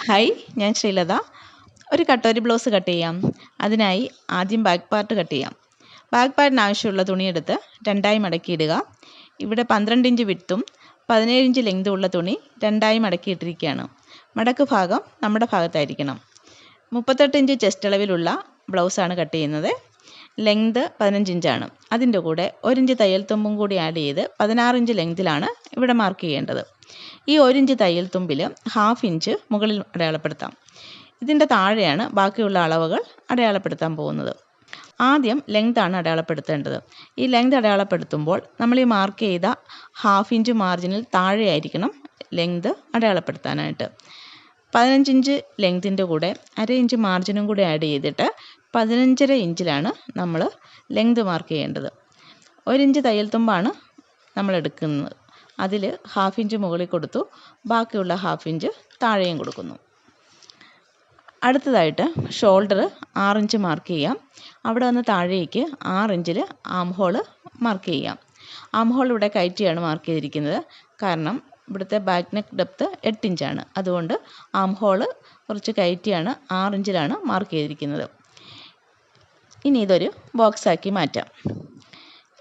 Hi, ഞാൻ ശ്രീലത. ഒരു katori blouse cut ചെയ്യാം. അതിനായി ആദ്യം ബാക്ക് പാർട്ട് കട്ട് ചെയ്യാം. ബാക്ക് പാർട്ടിന് ആവശ്യമുള്ള തുണിയെടുത്ത് രണ്ടായി മടക്കിയിടുക. ഇവിടെ 12 ഇഞ്ച് വിഡ്ത്തും 17 ഇഞ്ച് ലെങ്തും ഉള്ള തുണി രണ്ടായി മടക്കിയിട്ടിരിക്കുകയാണ്. മടക്ക് ഭാഗം നമ്മുടെ ഭാഗത്തായിരിക്കണം. 38 ഇഞ്ച് ചെസ്റ്റ് അളവിലുള്ള ബ്ലൗസാണ് കട്ട് ചെയ്യുന്നത്. ലെങ്ത് 15 ഇഞ്ചാണ്. അതിൻ്റെ കൂടെ 1 ഇഞ്ച് തയ്യൽ തുമ്പും കൂടി ആഡ് ചെയ്ത് 16 ഇഞ്ച് ലെങ്തിലാണ് ഇവിടെ മാർക്ക് ചെയ്യേണ്ടത്. ഈ 1 ഇഞ്ച് തയ്യൽ തുമ്പിൽ 1/2 ഇഞ്ച് മുകളിൽ അടയാളപ്പെടുത്താം. ഇതിൻ്റെ താഴെയാണ് ബാക്കിയുള്ള അളവുകൾ അടയാളപ്പെടുത്താൻ പോകുന്നത്. ആദ്യം ലെങ്താണ് അടയാളപ്പെടുത്തേണ്ടത്. ഈ ലെങ്ത് അടയാളപ്പെടുത്തുമ്പോൾ നമ്മൾ ഈ മാർക്ക് ചെയ്ത 1/2 ഇഞ്ച് മാർജിനിൽ താഴെയായിരിക്കണം ലെങ്ത് അടയാളപ്പെടുത്താനായിട്ട്. 15 ഇഞ്ച് ലെങ്തിൻ്റെ കൂടെ 1/2 ഇഞ്ച് മാർജിനും കൂടി ആഡ് ചെയ്തിട്ട് 15.5 ഇഞ്ചിലാണ് നമ്മൾ ലെങ്ത് മാർക്ക് ചെയ്യേണ്ടത്. 1 ഇഞ്ച് തയ്യൽ തുമ്പാണ് നമ്മൾ എടുക്കുന്നത്. അതിൽ 1/2 ഇഞ്ച് മുകളിൽ കൊടുത്തു, ബാക്കിയുള്ള 1/2 ഇഞ്ച് താഴെയും കൊടുക്കുന്നു. അടുത്തതായിട്ട് ഷോൾഡർ 6 ഇഞ്ച് മാർക്ക് ചെയ്യാം. അവിടെ നിന്ന് താഴേക്ക് 6 ഇഞ്ചിൽ ആം ഹോള് മാർക്ക് ചെയ്യാം. ആം ഹോൾ ഇവിടെ കയറ്റിയാണ് മാർക്ക് ചെയ്തിരിക്കുന്നത്. കാരണം ഇവിടുത്തെ ബാക്ക് നെക്ക് ഡെപ്ത് 8 ഇഞ്ചാണ്. അതുകൊണ്ട് ആം ഹോള് കുറച്ച് കയറ്റിയാണ് 6 ഇഞ്ചിലാണ് മാർക്ക് ചെയ്തിരിക്കുന്നത്. ഇനി ഇതൊരു ബോക്സാക്കി മാറ്റാം.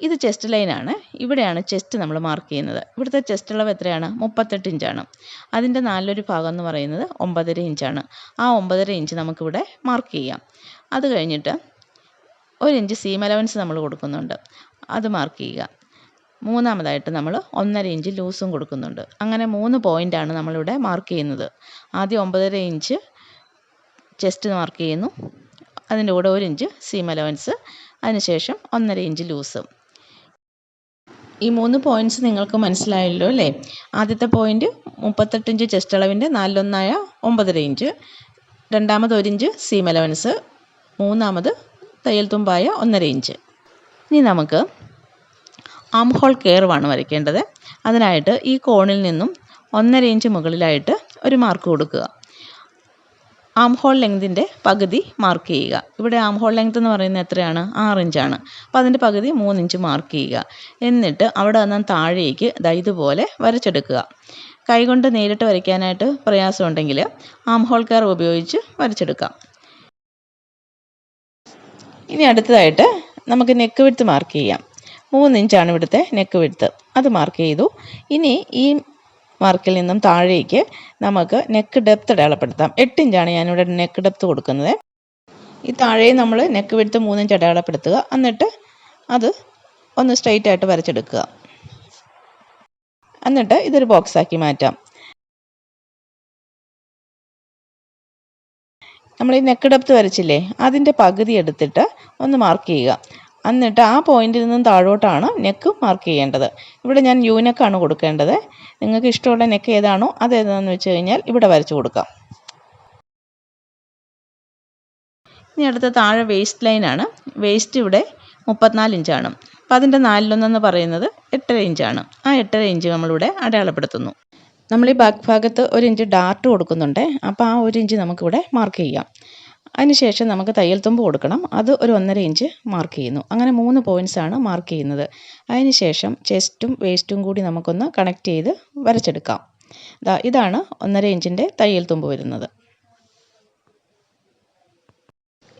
ഇത് ചെസ്റ്റ് ലൈനാണ്. ഇവിടെയാണ് ചെസ്റ്റ് നമ്മൾ മാർക്ക് ചെയ്യുന്നത്. ഇവിടുത്തെ ചെസ്റ്റ് അളവ് എത്രയാണ്? 38 ഇഞ്ചാണ്. അതിൻ്റെ നാലിലൊരു ഭാഗം എന്ന് പറയുന്നത് 9.5 ഇഞ്ചാണ്. ആ 9.5 ഇഞ്ച് നമുക്കിവിടെ മാർക്ക് ചെയ്യാം. അത് കഴിഞ്ഞിട്ട് 1 ഇഞ്ച് സീം അലവൻസ് നമ്മൾ കൊടുക്കുന്നുണ്ട്. അത് മാർക്ക് ചെയ്യുക. മൂന്നാമതായിട്ട് നമ്മൾ 1.5 ഇഞ്ച് ലൂസും കൊടുക്കുന്നുണ്ട്. അങ്ങനെ 3 പോയിൻ്റാണ് നമ്മളിവിടെ മാർക്ക് ചെയ്യുന്നത്. ആദ്യം 9.5 ഇഞ്ച് ചെസ്റ്റ് മാർക്ക് ചെയ്യുന്നു. അതിൻ്റെ കൂടെ 1 ഇഞ്ച് സീം അലവൻസ്, അതിനുശേഷം 1.5 ഇഞ്ച് ലൂസ്. ഈ 3 പോയിൻറ്റ്സ് നിങ്ങൾക്ക് മനസ്സിലായല്ലോ അല്ലേ? ആദ്യത്തെ പോയിൻ്റ് 38 ഇഞ്ച് ചെസ്റ്റ് അളവിൻ്റെ 4/1 9.5 ഇഞ്ച്, രണ്ടാമത് 1 ഇഞ്ച് സീം അലവൻസ്, മൂന്നാമത് തയ്യൽ തുമ്പായ 1.5 ഇഞ്ച്. ഇനി നമുക്ക് ആം ഹോൾ കർവാണ് വരയ്ക്കേണ്ടത്. അതിനായിട്ട് ഈ കോണിൽ നിന്നും 1.5 ഇഞ്ച് മുകളിലായിട്ട് ഒരു മാർക്ക് കൊടുക്കുക. ആം ഹോൾ ലെങ്തിൻ്റെ പകുതി മാർക്ക് ചെയ്യുക. ഇവിടെ ആം ഹോൾ ലെങ്ത് എന്ന് പറയുന്നത് എത്രയാണ്? 6 ഇഞ്ചാണ്. അപ്പോൾ അതിൻ്റെ പകുതി 3 ഇഞ്ച് മാർക്ക് ചെയ്യുക. എന്നിട്ട് അവിടെ നിന്ന് താഴേക്ക് ഇതുപോലെ വരച്ചെടുക്കുക. കൈകൊണ്ട് നേരിട്ട് വരയ്ക്കാനായിട്ട് പ്രയാസമുണ്ടെങ്കിൽ ആം ഹോൾ കർവ് ഉപയോഗിച്ച് വരച്ചെടുക്കാം. ഇനി അടുത്തതായിട്ട് നമുക്ക് നെക്ക് വിഡ്ത്ത് മാർക്ക് ചെയ്യാം. 3 ഇഞ്ചാണ് ഇവിടുത്തെ നെക്ക് വിഡ്ത്ത്. അത് മാർക്ക് ചെയ്തു. ഇനി ഈ മാർക്കിൽ നിന്നും താഴേക്ക് നമുക്ക് നെക്ക് ഡെപ്ത് അടയാളപ്പെടുത്താം. 8 ഇഞ്ചാണ് ഞാനിവിടെ നെക്ക് ഡെപ്ത് കൊടുക്കുന്നത്. ഈ താഴെ നമ്മൾ നെക്ക് വിഡ്ത്ത് 3 ഇഞ്ച് അടയാളപ്പെടുത്തുക. എന്നിട്ട് അത് ഒന്ന് സ്ട്രെയിറ്റ് ആയിട്ട് വരച്ചെടുക്കുക. എന്നിട്ട് ഇതൊരു ബോക്സാക്കി മാറ്റാം. നമ്മൾ ഈ നെക്ക് ഡെപ്ത് വരച്ചില്ലേ, അതിൻ്റെ പകുതി എടുത്തിട്ട് ഒന്ന് മാർക്ക് ചെയ്യുക. എന്നിട്ട് ആ പോയിന്റിൽ നിന്നും താഴോട്ടാണ് നെക്ക് മാർക്ക് ചെയ്യേണ്ടത്. ഇവിടെ ഞാൻ യു നെക്കാണ് കൊടുക്കേണ്ടത്. നിങ്ങൾക്ക് ഇഷ്ടമുള്ള നെക്ക് ഏതാണോ അതേതാണെന്ന് വെച്ച് കഴിഞ്ഞാൽ ഇവിടെ വരച്ച് കൊടുക്കാം. ഇനി അടുത്ത താഴെ വേസ്റ്റ് ലൈനാണ്. വേസ്റ്റ് ഇവിടെ 34 ഇഞ്ചാണ്. അപ്പം അതിൻ്റെ 4/1 പറയുന്നത് 8.5 ഇഞ്ചാണ്. ആ 8.5 ഇഞ്ച് നമ്മളിവിടെ അടയാളപ്പെടുത്തുന്നു. നമ്മൾ ഈ ബാക്ക് ഭാഗത്ത് 1 ഇഞ്ച് ഡാർട്ട് കൊടുക്കുന്നുണ്ട്. അപ്പോൾ ആ 1 ഇഞ്ച് നമുക്കിവിടെ മാർക്ക് ചെയ്യാം. അതിനുശേഷം നമുക്ക് തയ്യൽ തുമ്പ് കൊടുക്കണം. അത് ഒരു 1.5 ഇഞ്ച് മാർക്ക് ചെയ്യുന്നു. അങ്ങനെ 3 പോയിൻറ്റ്സാണ് മാർക്ക് ചെയ്യുന്നത്. അതിനുശേഷം ചെസ്റ്റും വേസ്റ്റും കൂടി നമുക്കൊന്ന് കണക്ട് ചെയ്ത് വരച്ചെടുക്കാം. ഇതാണ് 1.5 ഇഞ്ചിൻ്റെ തയ്യൽ തുമ്പ് വരുന്നത്.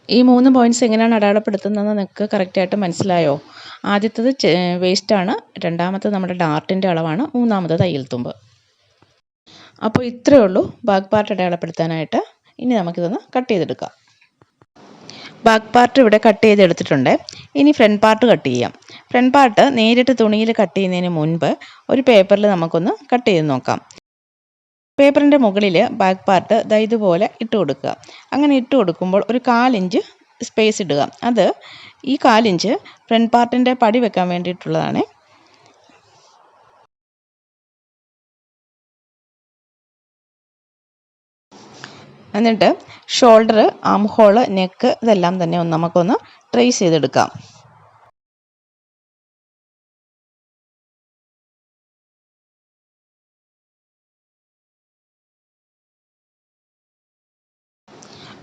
ഈ 3 പോയിൻറ്റ്സ് എങ്ങനെയാണ് അടയാളപ്പെടുത്തുന്നതെന്ന് നിങ്ങൾക്ക് കറക്റ്റായിട്ട് മനസ്സിലായോ? ആദ്യത്തേത് വേസ്റ്റാണ്, രണ്ടാമത്തേത് നമ്മുടെ ഡാർട്ടിൻ്റെ അളവാണ്, മൂന്നാമത് തയ്യൽ തുമ്പ്. അപ്പോൾ ഇത്രയേ ഉള്ളൂ ബാക്ക് പാർട്ട് അടയാളപ്പെടുത്താനായിട്ട്. ഇനി നമുക്കിതൊന്ന് കട്ട് ചെയ്തെടുക്കാം. ബാക്ക് പാർട്ട് ഇവിടെ കട്ട് ചെയ്തെടുത്തിട്ടുണ്ട്. ഇനി ഫ്രണ്ട് പാർട്ട് കട്ട് ചെയ്യാം. ഫ്രണ്ട് പാർട്ട് നേരിട്ട് തുണിയിൽ കട്ട് ചെയ്യുന്നതിന് മുൻപ് ഒരു പേപ്പറിൽ നമുക്കൊന്ന് കട്ട് ചെയ്ത് നോക്കാം. പേപ്പറിൻ്റെ മുകളിൽ ബാക്ക് പാർട്ട് ഇതുപോലെ ഇട്ട് കൊടുക്കുക. അങ്ങനെ ഇട്ട് കൊടുക്കുമ്പോൾ ഒരു 1/4 ഇഞ്ച് സ്പേസ് ഇടുക. അത് ഈ 1/4 ഇഞ്ച് ഫ്രണ്ട് പാർട്ടിൻ്റെ പടി വെക്കാൻ വേണ്ടിയിട്ടുള്ളതാണ്. എന്നിട്ട് ഷോൾഡർ, ആം ഹോള്, നെക്ക് ഇതെല്ലാം തന്നെ നമുക്കൊന്ന് ട്രേസ് ചെയ്തെടുക്കാം.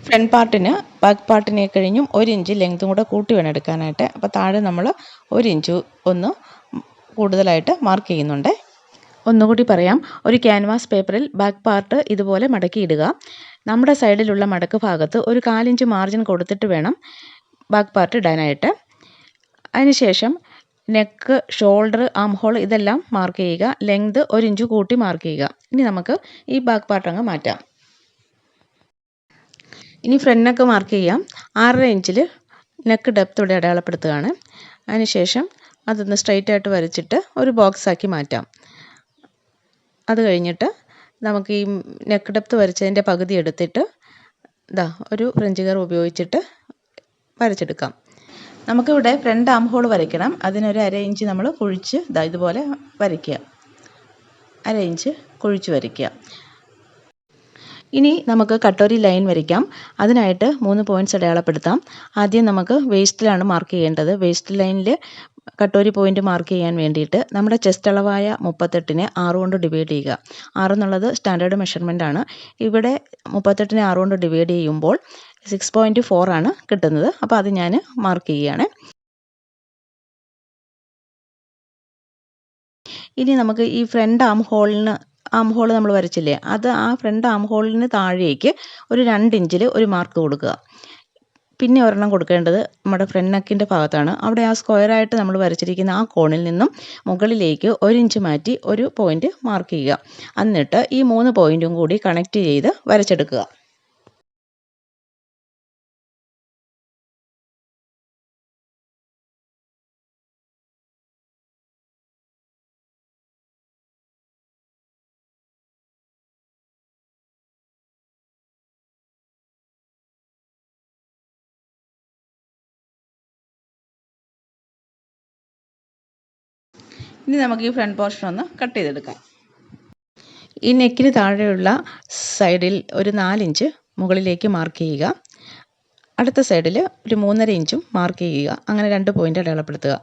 ഫ്രണ്ട് പാർട്ടിന് ബാക്ക് പാർട്ടിനെ കഴിഞ്ഞും 1 ഇഞ്ച് ലെങ്തും കൂടെ കൂട്ടി വേണം എടുക്കാനായിട്ട്. അപ്പോൾ താഴെ നമ്മൾ 1 ഇഞ്ച് ഒന്ന് കൂടുതലായിട്ട് മാർക്ക് ചെയ്യുന്നുണ്ട്. ഒന്നുകൂടി പറയാം. ഒരു ക്യാൻവാസ് പേപ്പറിൽ ബാക്ക് പാർട്ട് ഇതുപോലെ മടക്കിയിടുക. നമ്മുടെ സൈഡിലുള്ള മടക്ക് ഭാഗത്ത് ഒരു 1/4 ഇഞ്ച് മാർജിൻ കൊടുത്തിട്ട് വേണം ബാക്ക് പാർട്ട് ഇടാനായിട്ട്. അതിനുശേഷം നെക്ക്, ഷോൾഡർ, ആം ഹോൾ ഇതെല്ലാം മാർക്ക് ചെയ്യുക. ലെങ്ത് 1 ഇഞ്ച് കൂട്ടി മാർക്ക് ചെയ്യുക. ഇനി നമുക്ക് ഈ ബാക്ക് പാർട്ട് അങ്ങ് മാറ്റാം. ഇനി ഫ്രണ്ട് നെക്ക് മാർക്ക് ചെയ്യാം. 6.5 ഇഞ്ചിൽ നെക്ക് ഡെപ്ത് ഇവിടെ അടയാളപ്പെടുത്തുകയാണ്. അതിനുശേഷം അതൊന്ന് സ്ട്രെയിറ്റ് ആയിട്ട് വരച്ചിട്ട് ഒരു ബോക്സ് ആക്കി മാറ്റാം. അത് കഴിഞ്ഞിട്ട് നമുക്ക് ഈ നെക്ക് ഡെപ്ത് വരച്ചതിൻ്റെ പകുതി എടുത്തിട്ട് ഒരു ഫ്രഞ്ച് കർവ് ഉപയോഗിച്ചിട്ട് വരച്ചെടുക്കാം. നമുക്കിവിടെ ഫ്രണ്ട് ആം ഹോൾ വരയ്ക്കണം. അതിനൊരു 1/2 ഇഞ്ച് നമ്മൾ കുഴിച്ച് ഇതുപോലെ വരയ്ക്കുക. 1/2 ഇഞ്ച് കുഴിച്ച് വരയ്ക്കുക. ഇനി നമുക്ക് കട്ടോരി ലൈൻ വരയ്ക്കാം. അതിനായിട്ട് 3 പോയിൻറ്റ്സ് അടയാളപ്പെടുത്താം. ആദ്യം നമുക്ക് വേസ്റ്റിലാണ് മാർക്ക് ചെയ്യേണ്ടത്. വേസ്റ്റ് ലൈനിൽ കട്ടോരി പോയിൻ്റ് മാർക്ക് ചെയ്യാൻ വേണ്ടിയിട്ട് നമ്മുടെ ചെസ്റ്റ് അളവായ 38നെ 6 കൊണ്ട് ഡിവൈഡ് ചെയ്യുക. 6 എന്നുള്ളത് സ്റ്റാൻഡേർഡ് മെഷർമെൻ്റ് ആണ്. ഇവിടെ 38നെ 6 കൊണ്ട് ഡിവൈഡ് ചെയ്യുമ്പോൾ 6.4 ആണ് കിട്ടുന്നത്. അപ്പോൾ അത് ഞാൻ മാർക്ക് ചെയ്യുകയാണ്. ഇനി നമുക്ക് ഈ ഫ്രണ്ട് ആം ഹോൾ നമ്മൾ വരച്ചില്ലേ, അത് ആ ഫ്രണ്ട് ആം ഹോളിന് താഴേക്ക് ഒരു 2 ഇഞ്ചിൽ ഒരു മാർക്ക് കൊടുക്കുക. പിന്നെ ഒരെണ്ണം കൊടുക്കേണ്ടത് നമ്മുടെ ഫ്രണ്ട് നെക്കിൻ്റെ ഭാഗത്താണ്. അവിടെ ആ സ്ക്വയറായിട്ട് നമ്മൾ വരച്ചിരിക്കുന്ന ആ കോണിൽ നിന്നും മുകളിലേക്ക് 1 ഇഞ്ച് മാറ്റി ഒരു പോയിൻ്റ് മാർക്ക് ചെയ്യുക. എന്നിട്ട് ഈ 3 പോയിൻറ്റും കൂടി കണക്ട് ചെയ്ത് വരച്ചെടുക്കുക. ഇനി നമുക്ക് ഈ ഫ്രണ്ട് പോർഷൻ ഒന്ന് കട്ട് ചെയ്തെടുക്കാം. ഈ നെക്കിന് താഴെയുള്ള സൈഡിൽ ഒരു 4 ഇഞ്ച് മുകളിലേക്ക് മാർക്ക് ചെയ്യുക. അടുത്ത സൈഡിൽ ഒരു 3.5 ഇഞ്ചും മാർക്ക് ചെയ്യുക. അങ്ങനെ 2 പോയിൻ്റ് അടയാളപ്പെടുത്തുക.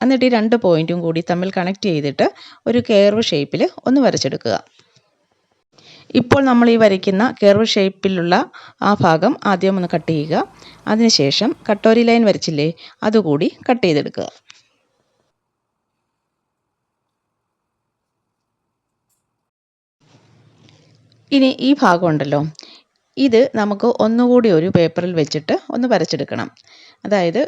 എന്നിട്ട് ഈ 2 പോയിൻറ്റും കൂടി തമ്മിൽ കണക്ട് ചെയ്തിട്ട് ഒരു കർവ് ഷേപ്പിൽ ഒന്ന് വരച്ചെടുക്കുക. ഇപ്പോൾ നമ്മൾ ഈ വരയ്ക്കുന്ന കർവ് ഷേപ്പിലുള്ള ആ ഭാഗം ആദ്യം ഒന്ന് കട്ട് ചെയ്യുക. അതിനുശേഷം കട്ടോരി ലൈൻ വരച്ചില്ലേ, അതുകൂടി കട്ട് ചെയ്തെടുക്കുക. ഇനി ഈ ഭാഗം ഉണ്ടല്ലോ, ഇത് നമുക്ക് ഒന്നുകൂടി ഒരു പേപ്പറിൽ വെച്ചിട്ട് ഒന്ന് വരച്ചെടുക്കണം. അതായത്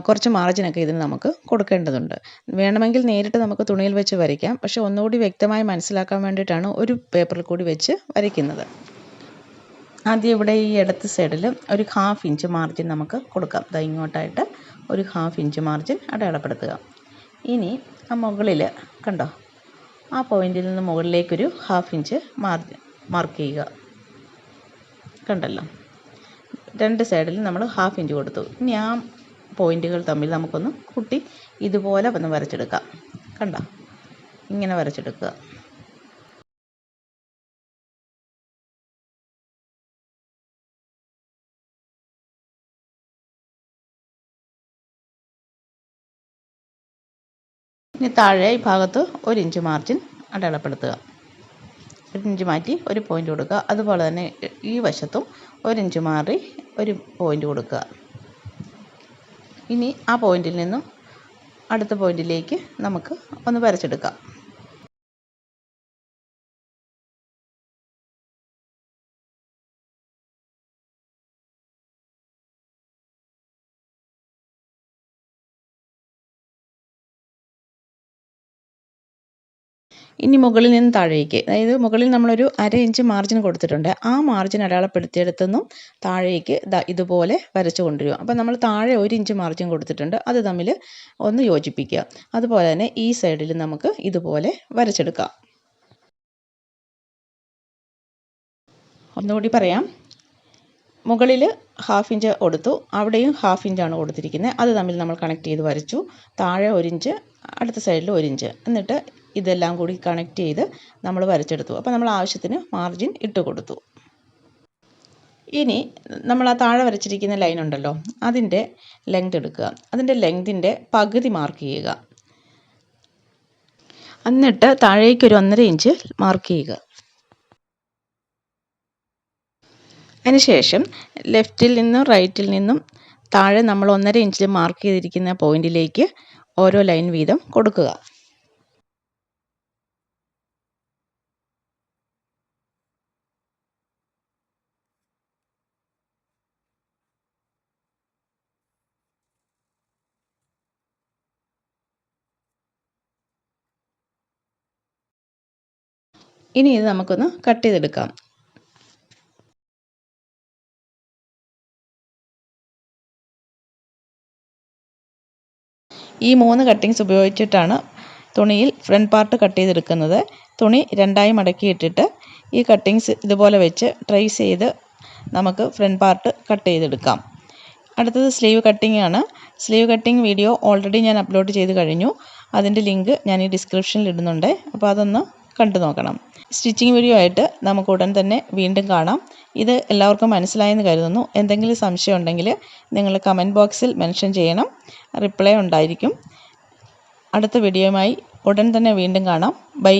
കുറച്ച് മാർജിനൊക്കെ ഇതിന് നമുക്ക് കൊടുക്കേണ്ടതുണ്ട്. വേണമെങ്കിൽ നേരിട്ട് നമുക്ക് തുണിയിൽ വെച്ച് വരയ്ക്കാം. പക്ഷേ ഒന്നുകൂടി വ്യക്തമായി മനസ്സിലാക്കാൻ വേണ്ടിയിട്ടാണ് ഒരു പേപ്പറിൽ കൂടി വെച്ച് വരയ്ക്കുന്നത്. ആദ്യം ഇവിടെ ഈ ഇടത്ത് സൈഡിൽ ഒരു 1/2 ഇഞ്ച് മാർജിൻ നമുക്ക് കൊടുക്കാം. ഇങ്ങോട്ടായിട്ട് ഒരു 1/2 ഇഞ്ച് മാർജിൻ അടയാളപ്പെടുത്തുക. ഇനി ആ മുകളിൽ കണ്ടോ, ആ പോയിന്റിൽ നിന്ന് മുകളിലേക്കൊരു 1/2 ഇഞ്ച് മാർക്ക് ചെയ്യുക. കണ്ടല്ലോ, 2 സൈഡിലും നമ്മൾ 1/2 ഇഞ്ച് കൊടുത്തു. ഇനി ആ പോയിന്റുകൾ തമ്മിൽ നമുക്കൊന്ന് കൂട്ടി ഇതുപോലെ ഒന്ന് വരച്ചെടുക്കാം. കണ്ടോ, ഇങ്ങനെ വരച്ചെടുക്കുക. ഇനി താഴെ ഈ ഭാഗത്ത് 1 ഇഞ്ച് മാർജിൻ അടയാളപ്പെടുത്തുക. 1 ഇഞ്ച് മാറ്റി ഒരു പോയിൻ്റ് കൊടുക്കുക. അതുപോലെ തന്നെ ഈ വശത്തും 1 ഇഞ്ച് മാറി ഒരു പോയിൻ്റ് കൊടുക്കുക. ഇനി ആ പോയിന്റിൽ നിന്നും അടുത്ത പോയിന്റിലേക്ക് നമുക്ക് ഒന്ന് വരച്ചെടുക്കാം. ഇനി മുകളിൽ നിന്ന് താഴേക്ക്, അതായത് മുകളിൽ നമ്മളൊരു 1/2 ഇഞ്ച് മാർജിൻ കൊടുത്തിട്ടുണ്ട്. ആ മാർജിൻ അടയാളപ്പെടുത്തിയെടുത്തുനിന്നും താഴേക്ക് ഇതുപോലെ വരച്ചു കൊണ്ടുവരിക. അപ്പോൾ നമ്മൾ താഴെ 1 ഇഞ്ച് മാർജിൻ കൊടുത്തിട്ടുണ്ട്. അത് തമ്മിൽ ഒന്ന് യോജിപ്പിക്കുക. അതുപോലെ തന്നെ ഈ സൈഡിൽ നമുക്ക് ഇതുപോലെ വരച്ചെടുക്കാം. ഒന്നുകൂടി പറയാം. മുകളിൽ 1/2 ഇഞ്ച് കൊടുത്തു, അവിടെയും 1/2 ഇഞ്ചാണ് കൊടുത്തിരിക്കുന്നത്. അത് തമ്മിൽ നമ്മൾ കണക്ട് ചെയ്ത് വരച്ചു. താഴെ 1 ഇഞ്ച്, അടുത്ത സൈഡിൽ 1 ഇഞ്ച്, എന്നിട്ട് ഇതെല്ലാം കൂടി കണക്ട് ചെയ്ത് നമ്മൾ വരച്ചെടുത്തു. അപ്പോൾ നമ്മൾ ആവശ്യത്തിന് മാർജിൻ ഇട്ട് കൊടുത്തു. ഇനി നമ്മൾ ആ താഴെ വരച്ചിരിക്കുന്ന ലൈൻ ഉണ്ടല്ലോ, അതിൻ്റെ ലെങ്ത് എടുക്കുക. അതിൻ്റെ ലെങ്തിൻ്റെ പകുതി മാർക്ക് ചെയ്യുക. എന്നിട്ട് താഴേക്കൊരു 1.5 ഇഞ്ച് മാർക്ക് ചെയ്യുക. അതിനുശേഷം ലെഫ്റ്റിൽ നിന്നും റൈറ്റിൽ നിന്നും താഴെ നമ്മൾ 1.5 ഇഞ്ചിൽ മാർക്ക് ചെയ്തിരിക്കുന്ന പോയിന്റിലേക്ക് ഓരോ ലൈൻ വീതം കൊടുക്കുക. ഇനി ഇത് നമുക്കൊന്ന് കട്ട് ചെയ്തെടുക്കാം. ഈ 3 കട്ടിങ്സ് ഉപയോഗിച്ചിട്ടാണ് തുണിയിൽ ഫ്രണ്ട് പാർട്ട് കട്ട് ചെയ്തെടുക്കുന്നത്. തുണി രണ്ടായി മടക്കിയിട്ടിട്ട് ഈ കട്ടിങ്സ് ഇതുപോലെ വെച്ച് ട്രേസ് ചെയ്ത് നമുക്ക് ഫ്രണ്ട് പാർട്ട് കട്ട് ചെയ്തെടുക്കാം. അടുത്തത് സ്ലീവ് കട്ടിംഗ് ആണ്. സ്ലീവ് കട്ടിംഗ് വീഡിയോ ഓൾറെഡി ഞാൻ അപ്ലോഡ് ചെയ്ത് കഴിഞ്ഞു. അതിൻ്റെ ലിങ്ക് ഞാൻ ഈ ഡിസ്ക്രിപ്ഷനിൽ ഇടുന്നുണ്ട്. അപ്പോൾ അതൊന്ന് കണ്ടു നോക്കണം. സ്റ്റിച്ചിങ് വീഡിയോ ആയിട്ട് നമുക്ക് ഉടൻ തന്നെ വീണ്ടും കാണാം. ഇത് എല്ലാവർക്കും മനസ്സിലായെന്ന് കരുതുന്നു. എന്തെങ്കിലും സംശയം ഉണ്ടെങ്കിൽ നിങ്ങൾ കമൻറ്റ് ബോക്സിൽ മെൻഷൻ ചെയ്യണം. റിപ്ലൈ ഉണ്ടായിരിക്കും. അടുത്ത വീഡിയോയുമായി ഉടൻ തന്നെ വീണ്ടും കാണാം. ബൈ.